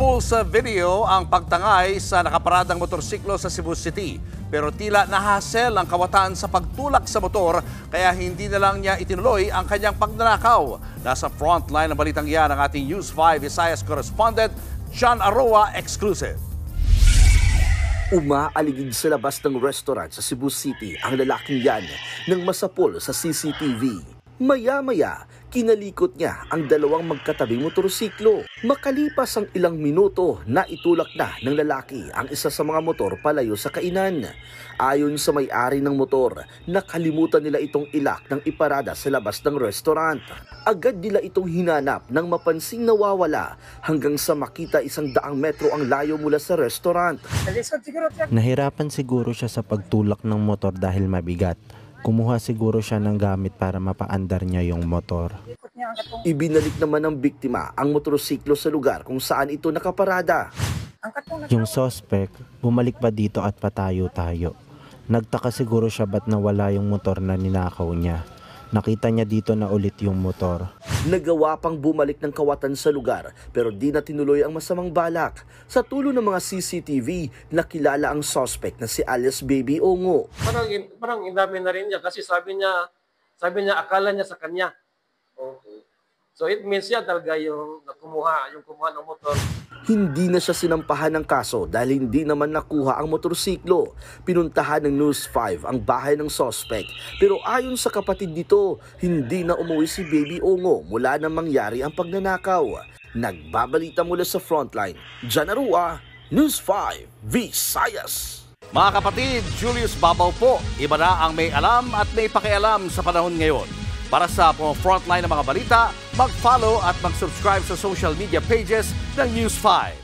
Visibol sa video ang pagtangay sa nakaparadang motorsiklo sa Cebu City. Pero tila nahasel ang kawatan sa pagtulak sa motor kaya hindi na lang niya itinuloy ang kanyang pagnanakaw. Nasa frontline ng balitang yan ang ating News 5 Visayas correspondent John Aroa exclusive. Umaaligid sa labas ng restaurant sa Cebu City ang lalaking yan nang masapol sa CCTV. Maya-maya, kinalikot niya ang dalawang magkatabing motorsiklo. Makalipas ang ilang minuto, naitulak na ng lalaki ang isa sa mga motor palayo sa kainan. Ayon sa may-ari ng motor, nakalimutan nila itong ilak ng iparada sa labas ng restaurant. Agad nila itong hinanap nang mapansing nawawala hanggang sa makita 100 metro ang layo mula sa restaurant. Nahirapan siguro siya sa pagtulak ng motor dahil mabigat. Kumuha siguro siya ng gamit para mapaandar niya yung motor. Ibinalik naman ng biktima ang motorsiklo sa lugar kung saan ito nakaparada. Yung suspect, bumalik pa dito at patayo-tayo. Nagtaka siguro siya ba't nawala yung motor na ninakaw niya. Nakita niya dito na ulit yung motor. Nagawa pang bumalik ng kawatan sa lugar pero di na tinuloy ang masamang balak. Sa tulong ng mga CCTV, nakilala ang suspect na si alias Baby Ongo. Parang indami na rin niya kasi sabi niya akala niya sa kanya. Okay. So it means siya talaga yung kumuha ng motor. Hindi na siya sinampahan ng kaso dahil hindi naman nakuha ang motorsiklo. Pinuntahan ng News 5 ang bahay ng suspect. Pero ayon sa kapatid nito, hindi na umuwi si Baby Ongo mula nang mangyari ang pagnanakaw. Nagbabalita mula sa frontline, John Aroa, News 5 Visayas. Mga kapatid, Julius Babaw po. Iba na ang may alam at may pakialam sa panahon ngayon. Para sa frontline ng mga balita, mag-follow at mag-subscribe sa social media pages ng News 5.